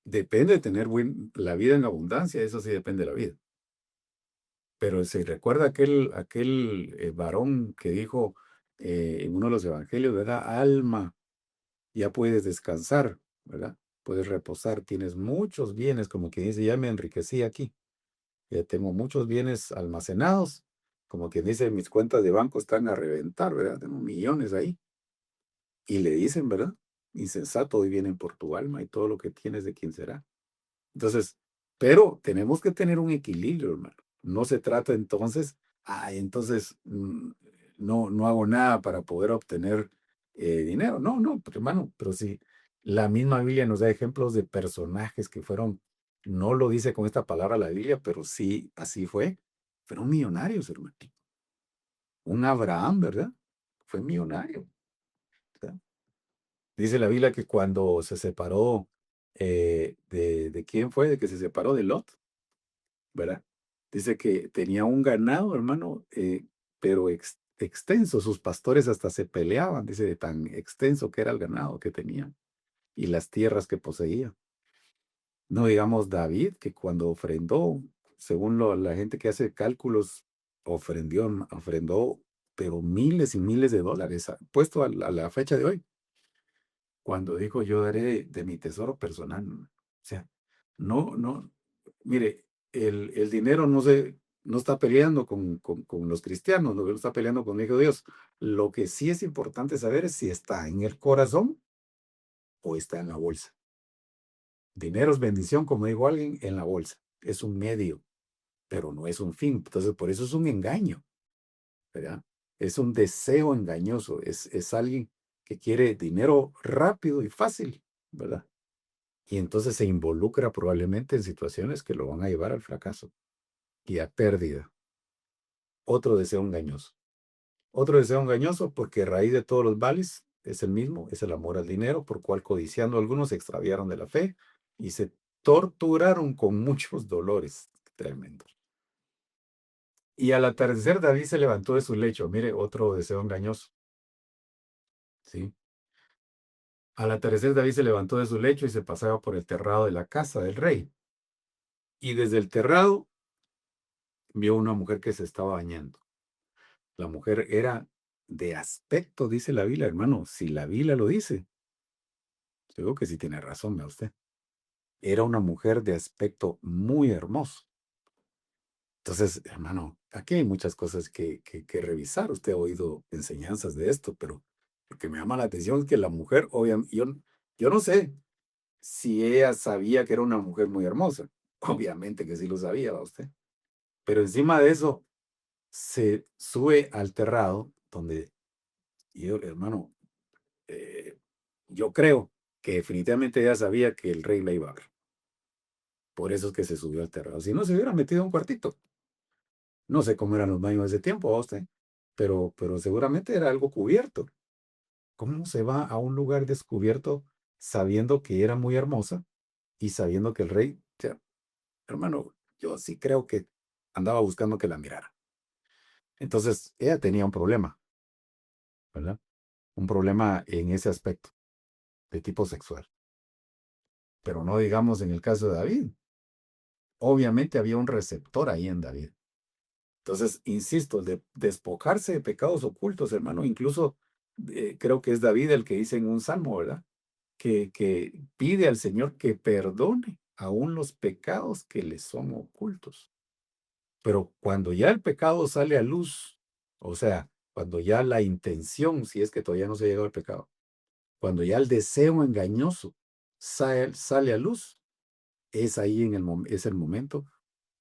Depende de tener la vida en abundancia, eso sí depende de la vida. Pero se recuerda aquel varón que dijo en uno de los evangelios, ¿verdad? Alma, ya puedes descansar, ¿verdad? Puedes reposar, tienes muchos bienes, como que dice, ya me enriquecí aquí, ya tengo muchos bienes almacenados, como quien dice, mis cuentas de banco están a reventar, ¿verdad? Tengo millones ahí. Y le dicen, ¿verdad? Insensato, hoy vienen por tu alma y todo lo que tienes de quién será. Entonces, pero tenemos que tener un equilibrio, hermano. No se trata entonces, entonces no hago nada para poder obtener dinero. No, no, pero, hermano, pero sí, la misma Biblia nos da ejemplos de personajes que fueron, no lo dice con esta palabra la Biblia, pero sí, así fue. Fueron millonarios, hermano. Un Abraham, ¿verdad? Fue millonario. ¿Verdad? Dice la Biblia que cuando se separó, ¿de quién fue? De que se separó de Lot, ¿verdad? Dice que tenía un ganado, hermano, pero extenso. Sus pastores hasta se peleaban, dice, de tan extenso que era el ganado que tenía y las tierras que poseía. No digamos David, que cuando ofrendó, según la gente que hace cálculos, ofrendó, pero miles y miles de dólares, puesto a la fecha de hoy. Cuando dijo, yo daré de mi tesoro personal. O sea, no, mire, el dinero no está peleando con los cristianos, no está peleando con el Hijo de Dios. Lo que sí es importante saber es si está en el corazón o está en la bolsa. Dinero es bendición, como dijo alguien, en la bolsa. Es un medio, pero no es un fin. Entonces, por eso es un engaño, ¿verdad? Es un deseo engañoso. Es alguien que quiere dinero rápido y fácil, ¿verdad? Y entonces se involucra probablemente en situaciones que lo van a llevar al fracaso y a pérdida. Otro deseo engañoso. Otro deseo engañoso porque raíz de todos los vales es el mismo, es el amor al dinero, por cual codiciando algunos se extraviaron de la fe y se torturaron con muchos dolores tremendos. Y al atardecer David se levantó de su lecho. Mire, otro deseo engañoso. ¿Sí? Al atardecer David se levantó de su lecho y se paseaba por el terrado de la casa del rey. Y desde el terrado vio una mujer que se estaba bañando. La mujer era de aspecto, dice la Biblia, hermano. Si la Biblia lo dice, digo que sí tiene razón, vea usted. Era una mujer de aspecto muy hermoso. Entonces, hermano, aquí hay muchas cosas que revisar. Usted ha oído enseñanzas de esto, pero lo que me llama la atención es que la mujer, obviamente, yo no sé si ella sabía que era una mujer muy hermosa. Obviamente que sí lo sabía, ¿va usted? Pero encima de eso, se sube al terrado donde, yo, hermano, eh, yo creo que definitivamente ella sabía que el rey la iba a ver. Por eso es que se subió al terrado. Si no, se hubiera metido en un cuartito. No sé cómo eran los baños de ese tiempo, ¿va usted? Pero seguramente era algo cubierto. ¿Cómo se va a un lugar descubierto sabiendo que era muy hermosa y sabiendo que el rey, o sea, hermano, yo sí creo que andaba buscando que la mirara. Entonces, ella tenía un problema, ¿verdad? Un problema en ese aspecto, de tipo sexual. Pero no digamos en el caso de David. Obviamente había un receptor ahí en David. Entonces, insisto, de despojarse de pecados ocultos, hermano, incluso creo que es David el que dice en un salmo, ¿verdad? Que pide al Señor que perdone aún los pecados que le son ocultos. Pero cuando ya el pecado sale a luz, o sea, cuando ya la intención, si es que todavía no se ha llegado al pecado, cuando ya el deseo engañoso sale a luz, es ahí es el momento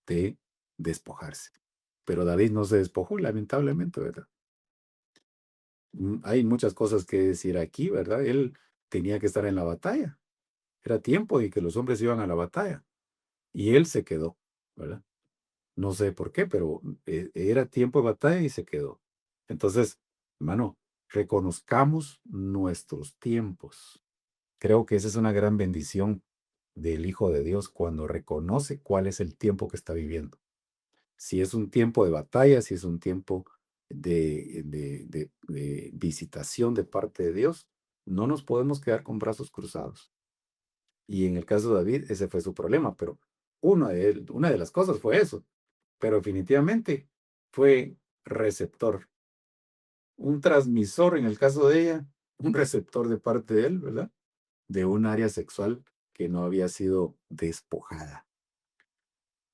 de despojarse. Pero David no se despojó, lamentablemente, ¿verdad? Hay muchas cosas que decir aquí, ¿verdad? Él tenía que estar en la batalla. Era tiempo de que los hombres iban a la batalla y él se quedó, ¿verdad? No sé por qué, pero era tiempo de batalla y se quedó. Entonces, hermano, reconozcamos nuestros tiempos. Creo que esa es una gran bendición del Hijo de Dios cuando reconoce cuál es el tiempo que está viviendo. Si es un tiempo de batalla, si es un tiempo de visitación de parte de Dios, no nos podemos quedar con brazos cruzados. Y en el caso de David, ese fue su problema, pero una de las cosas fue eso, pero definitivamente fue receptor, un transmisor en el caso de ella, un receptor de parte de él, ¿verdad? De un área sexual que no había sido despojada.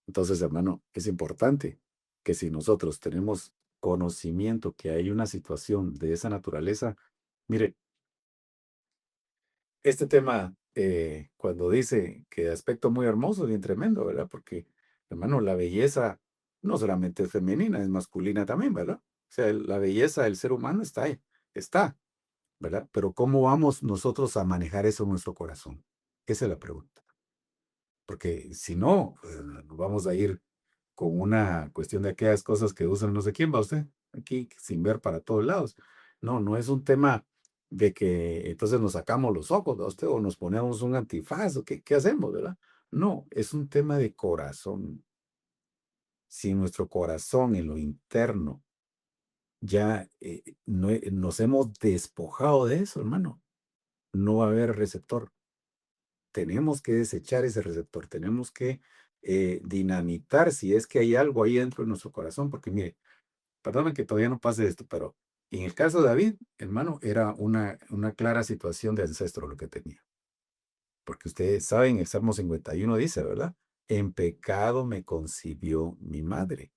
Entonces, hermano, es importante que si nosotros tenemos conocimiento que hay una situación de esa naturaleza, mire, este tema, cuando dice que de aspecto muy hermoso, bien tremendo, ¿verdad? Porque, hermano, la belleza no solamente es femenina, es masculina también, ¿verdad? O sea, la belleza del ser humano está ahí, está, ¿verdad? Pero ¿cómo vamos nosotros a manejar eso en nuestro corazón? Esa es la pregunta. Porque si no, nos vamos a ir con una cuestión de aquellas cosas que usan no sé quién va usted, aquí sin ver para todos lados. No, no es un tema de que entonces nos sacamos los ojos, ¿va usted? O nos ponemos un antifaz, o qué hacemos, ¿verdad? No, es un tema de corazón. Si nuestro corazón en lo interno ya nos hemos despojado de eso, hermano, no va a haber receptor. Tenemos que desechar ese receptor, tenemos que dinamitar si es que hay algo ahí dentro de nuestro corazón, porque mire, perdóname que todavía no pase esto, pero en el caso de David, hermano, era una clara situación de ancestro lo que tenía. Porque ustedes saben, el Salmo 51 dice, ¿verdad? En pecado me concibió mi madre.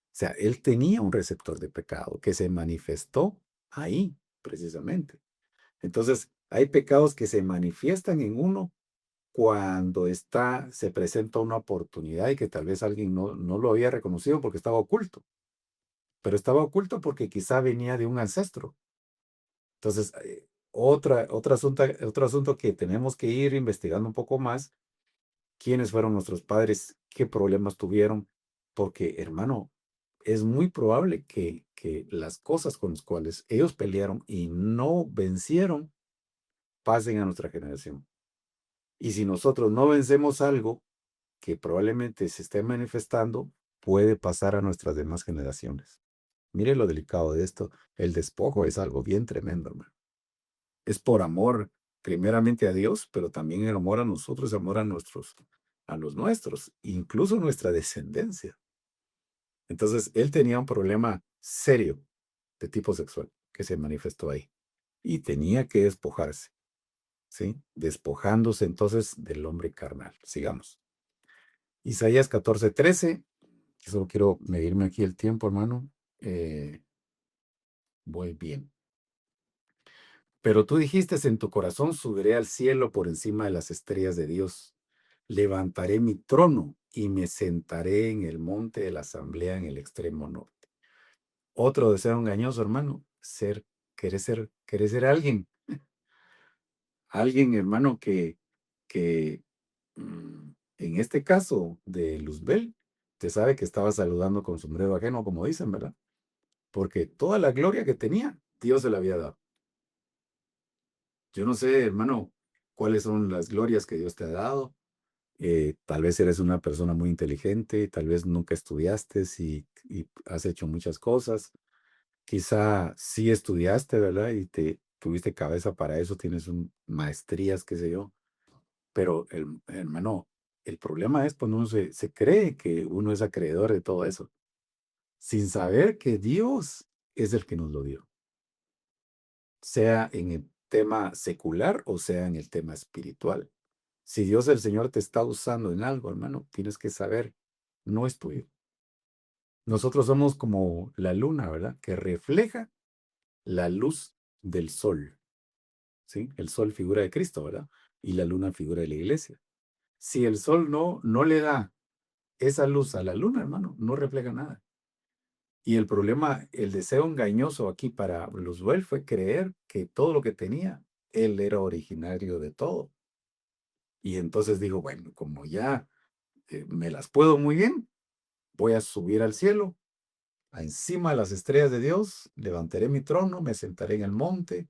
O sea, él tenía un receptor de pecado que se manifestó ahí, precisamente. Entonces, hay pecados que se manifiestan en uno cuando se presenta una oportunidad y que tal vez alguien no lo había reconocido porque estaba oculto, pero estaba oculto porque quizá venía de un ancestro. Entonces, otro asunto que tenemos que ir investigando un poco más, quiénes fueron nuestros padres, qué problemas tuvieron, porque, hermano, es muy probable que las cosas con las cuales ellos pelearon y no vencieron pasen a nuestra generación. Y si nosotros no vencemos algo que probablemente se esté manifestando, puede pasar a nuestras demás generaciones. Mire lo delicado de esto. El despojo es algo bien tremendo, hermano. Es por amor, primeramente a Dios, pero también el amor a nosotros, amor a los nuestros, incluso nuestra descendencia. Entonces, él tenía un problema serio de tipo sexual que se manifestó ahí y tenía que despojarse, ¿sí? Despojándose entonces del hombre carnal. Sigamos. Isaías 14:13. Solo quiero medirme aquí el tiempo, hermano. Voy bien. Pero tú dijiste en tu corazón, subiré al cielo por encima de las estrellas de Dios. Levantaré mi trono y me sentaré en el monte de la asamblea en el extremo norte. Otro deseo engañoso, hermano, querer ser alguien. Alguien, hermano, que en este caso de Luzbel, te sabe que estaba saludando con sombrero ajeno, como dicen, ¿verdad? Porque toda la gloria que tenía, Dios se la había dado. Yo no sé, hermano, cuáles son las glorias que Dios te ha dado. Tal vez eres una persona muy inteligente, tal vez nunca estudiaste y has hecho muchas cosas. Quizá sí estudiaste, ¿verdad? Y te tuviste cabeza para eso, tienes maestrías, qué sé yo. Pero, hermano, el problema es cuando uno se cree que uno es acreedor de todo eso, sin saber que Dios es el que nos lo dio, sea en el tema secular o sea en el tema espiritual. Si Dios el Señor te está usando en algo, hermano, tienes que saber, no es tuyo. Nosotros somos como la luna, ¿verdad? Que refleja la luz del sol, ¿sí? El sol figura de Cristo, ¿verdad? Y la luna figura de la iglesia. Si el sol no le da esa luz a la luna, hermano, no refleja nada. Y el problema, el deseo engañoso aquí para Luzbel fue creer que todo lo que tenía, él era originario de todo. Y entonces dijo, bueno, como ya me las puedo muy bien, voy a subir al cielo, a encima de las estrellas de Dios, levantaré mi trono, me sentaré en el monte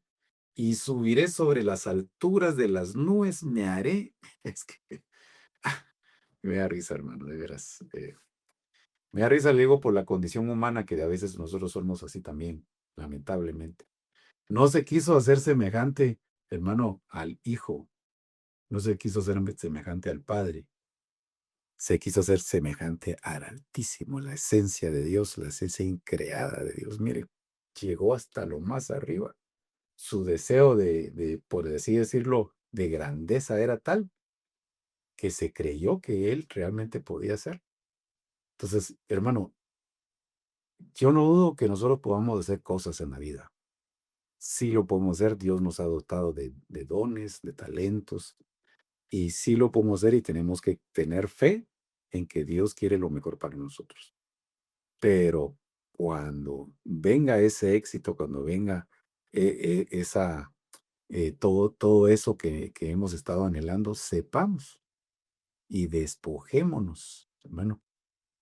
y subiré sobre las alturas de las nubes, me haré. Es que me da risa, hermano, de veras. Me da risa, le digo, por la condición humana que a veces nosotros somos así también, lamentablemente. No se quiso hacer semejante, hermano, al Hijo. No se quiso hacer semejante al Padre. Se quiso hacer semejante al Altísimo, la esencia de Dios, la esencia increada de Dios. Mire, llegó hasta lo más arriba. Su deseo por así decirlo, de grandeza era tal que se creyó que él realmente podía ser. Entonces, hermano, yo no dudo que nosotros podamos hacer cosas en la vida. Sí lo podemos hacer, Dios nos ha dotado de dones, de talentos, y sí lo podemos hacer y tenemos que tener fe en que Dios quiere lo mejor para nosotros. Pero cuando venga ese éxito, cuando venga todo eso que hemos estado anhelando, sepamos y despojémonos, hermano,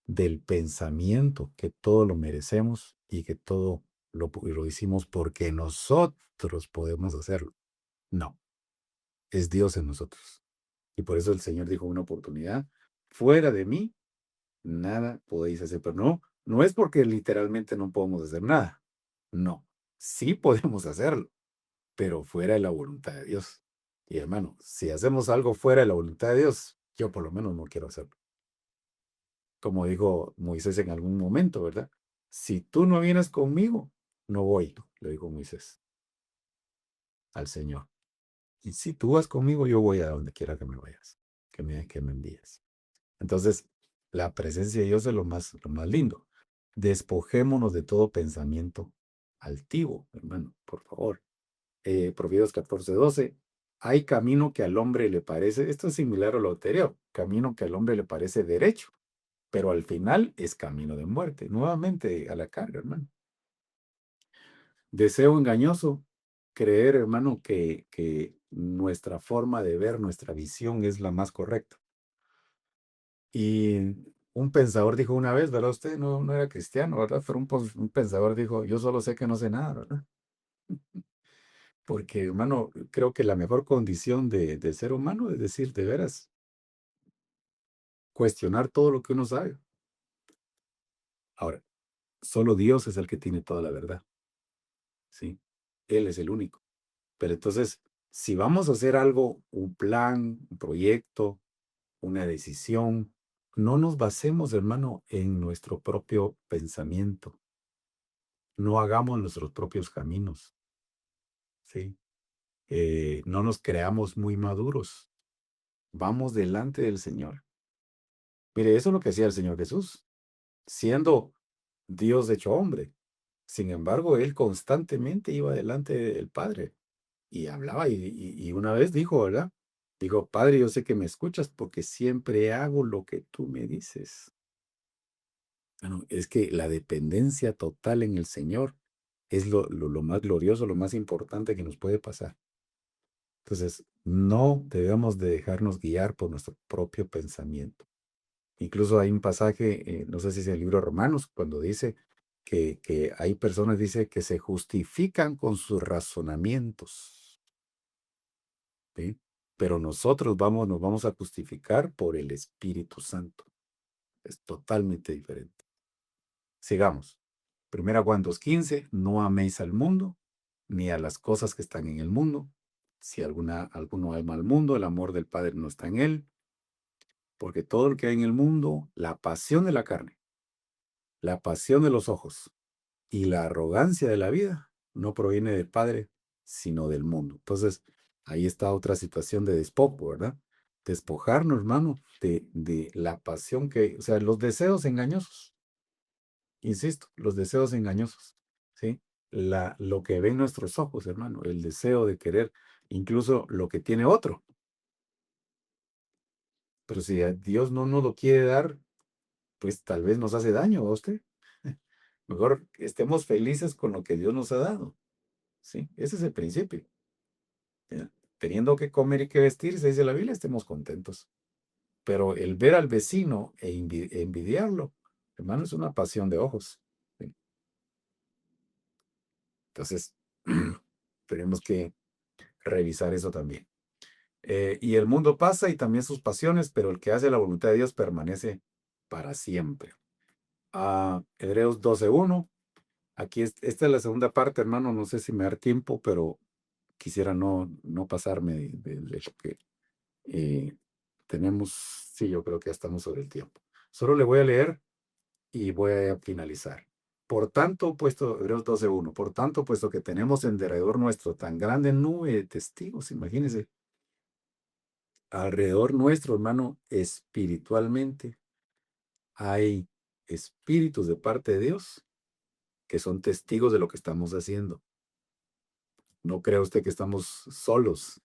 del pensamiento que todo lo merecemos y que todo lo hicimos porque nosotros podemos hacerlo. No, es Dios en nosotros. Y por eso el Señor dijo una oportunidad, fuera de mí, nada podéis hacer. Pero no es porque literalmente no podemos hacer nada. No, sí podemos hacerlo, pero fuera de la voluntad de Dios. Y hermano, si hacemos algo fuera de la voluntad de Dios, yo por lo menos no quiero hacerlo. Como dijo Moisés en algún momento, ¿verdad? Si tú no vienes conmigo, no voy, le dijo Moisés al Señor. Y si tú vas conmigo, yo voy a donde quiera que me vayas, que me envíes. Entonces, la presencia de Dios es lo más lindo. Despojémonos de todo pensamiento altivo, hermano, por favor. Proverbios 14:12. Hay camino que al hombre le parece, esto es similar a lo anterior, camino que al hombre le parece derecho, pero al final es camino de muerte. Nuevamente a la carga, hermano. Deseo engañoso, creer, hermano, que nuestra forma de ver, nuestra visión es la más correcta. Y un pensador dijo una vez, ¿verdad? Usted no era cristiano, ¿verdad? Pero un pensador dijo, yo solo sé que no sé nada, ¿verdad? Porque, hermano, creo que la mejor condición de ser humano es decir, de veras, cuestionar todo lo que uno sabe. Ahora, solo Dios es el que tiene toda la verdad, ¿sí? Él es el único. Pero entonces, si vamos a hacer algo, un plan, un proyecto, una decisión, no nos basemos, hermano, en nuestro propio pensamiento. No hagamos nuestros propios caminos, ¿sí? No nos creamos muy maduros. Vamos delante del Señor. Mire, eso es lo que hacía el Señor Jesús, siendo Dios hecho hombre. Sin embargo, él constantemente iba delante del Padre y hablaba y una vez dijo, ¿verdad? Dijo, Padre, yo sé que me escuchas porque siempre hago lo que tú me dices. Bueno, es que la dependencia total en el Señor es lo más glorioso, lo más importante que nos puede pasar. Entonces, no debemos de dejarnos guiar por nuestro propio pensamiento. Incluso hay un pasaje, no sé si es en el libro de Romanos, cuando dice que hay personas, dice, que se justifican con sus razonamientos. ¿sí? Pero nos vamos a justificar por el Espíritu Santo. Es totalmente diferente. Sigamos. Primera Juan 2:15, no améis al mundo, ni a las cosas que están en el mundo. Si alguno ama al mundo, el amor del Padre no está en él, porque todo lo que hay en el mundo, la pasión de la carne, la pasión de los ojos y la arrogancia de la vida, no proviene del Padre, sino del mundo. Entonces, ahí está otra situación de despojo, ¿verdad? Despojarnos, hermano, de la pasión o sea, los deseos engañosos. Insisto, los deseos engañosos, ¿sí? Lo que ven nuestros ojos, hermano, el deseo de querer incluso lo que tiene otro. Pero si a Dios no nos lo quiere dar, pues tal vez nos hace daño a usted. Mejor estemos felices con lo que Dios nos ha dado, ¿sí? Ese es el principio. ¿Ya? Teniendo que comer y que vestir, se dice la Biblia, estemos contentos. Pero el ver al vecino envidiarlo, hermano, es una pasión de ojos, ¿sí? Entonces, tenemos que revisar eso también. Y el mundo pasa y también sus pasiones, pero el que hace la voluntad de Dios permanece para siempre. Hebreos 12:1. Aquí esta es la segunda parte, hermano. No sé si me da tiempo, pero quisiera no pasarme de lo que tenemos. Sí, yo creo que ya estamos sobre el tiempo. Solo le voy a leer y voy a finalizar. Por tanto, Hebreos 12:1, por tanto, puesto que tenemos en derredor nuestro tan grande nube de testigos, imagínense, alrededor nuestro, hermano, espiritualmente, hay espíritus de parte de Dios que son testigos de lo que estamos haciendo. No crea usted que estamos solos,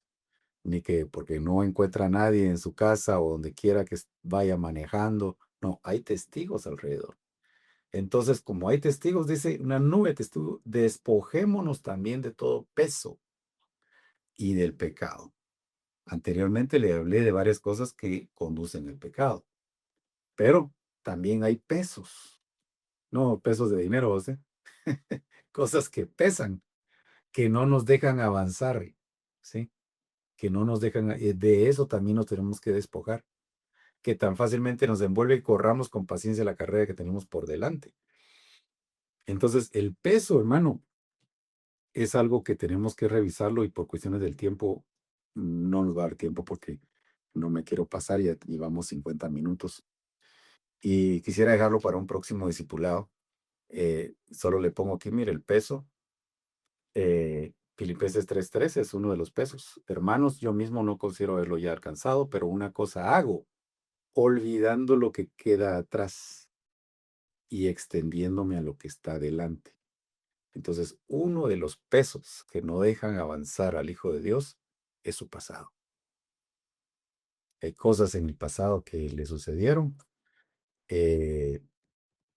ni que porque no encuentra a nadie en su casa o donde quiera que vaya manejando. No, hay testigos alrededor. Entonces, como hay testigos, dice una nube de testigos, despojémonos también de todo peso y del pecado. Anteriormente le hablé de varias cosas que conducen al pecado, pero también hay pesos, no pesos de dinero, ¿o sea? Cosas que pesan, que no nos dejan avanzar, ¿sí? Que no nos dejan, de eso también nos tenemos que despojar, que tan fácilmente nos envuelve y corramos con paciencia la carrera que tenemos por delante. Entonces, el peso, hermano, es algo que tenemos que revisarlo y por cuestiones del tiempo no nos va a dar tiempo porque no me quiero pasar, ya llevamos 50 minutos y quisiera dejarlo para un próximo discipulado. Solo le pongo aquí, mire, el peso. Filipenses 3:13 es uno de los pesos. Hermanos, yo mismo no considero haberlo ya alcanzado, pero una cosa hago, olvidando lo que queda atrás y extendiéndome a lo que está delante. Entonces, uno de los pesos que no dejan avanzar al Hijo de Dios es su pasado. Hay cosas en el pasado que le sucedieron. eh,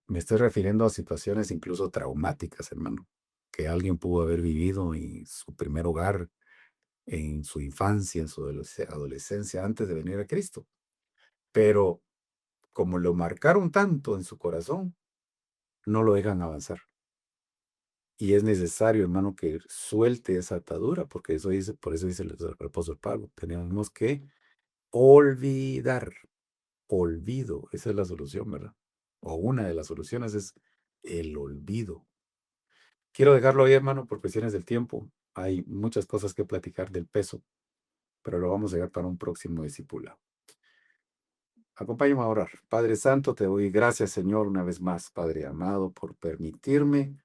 Me estoy refiriendo a situaciones incluso traumáticas, hermano, que alguien pudo haber vivido en su primer hogar, en su infancia, en su adolescencia, antes de venir a Cristo. Pero como lo marcaron tanto en su corazón, no lo dejan avanzar. Y es necesario, hermano, que suelte esa atadura, porque por eso dice el apóstol Pablo, tenemos que olvidar, olvido, esa es la solución, ¿verdad? O una de las soluciones es el olvido. Quiero dejarlo ahí, hermano, por cuestiones del tiempo. Hay muchas cosas que platicar del peso, pero lo vamos a dejar para un próximo discipulado. Acompáñame a orar. Padre Santo, te doy gracias, Señor, una vez más, Padre amado, por permitirme,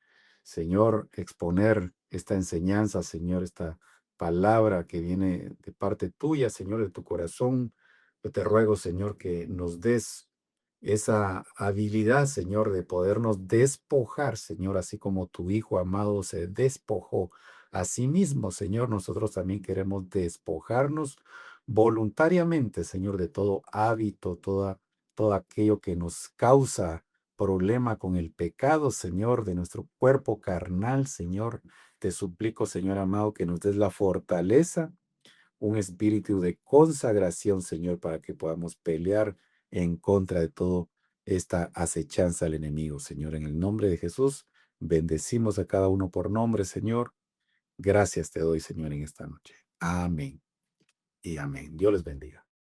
Señor, exponer esta enseñanza, Señor, esta palabra que viene de parte tuya, Señor, de tu corazón. Yo te ruego, Señor, que nos des esa habilidad, Señor, de podernos despojar, Señor, así como tu Hijo amado se despojó a sí mismo, Señor, nosotros también queremos despojarnos voluntariamente, Señor, de todo hábito, todo aquello que nos causa problema con el pecado, Señor, de nuestro cuerpo carnal, Señor. Te suplico, Señor amado, que nos des la fortaleza, un espíritu de consagración, Señor, para que podamos pelear en contra de todo esta acechanza al enemigo, Señor. En el nombre de Jesús, bendecimos a cada uno por nombre, Señor. Gracias te doy, Señor, en esta noche. Amén. y amén. Dios les bendiga.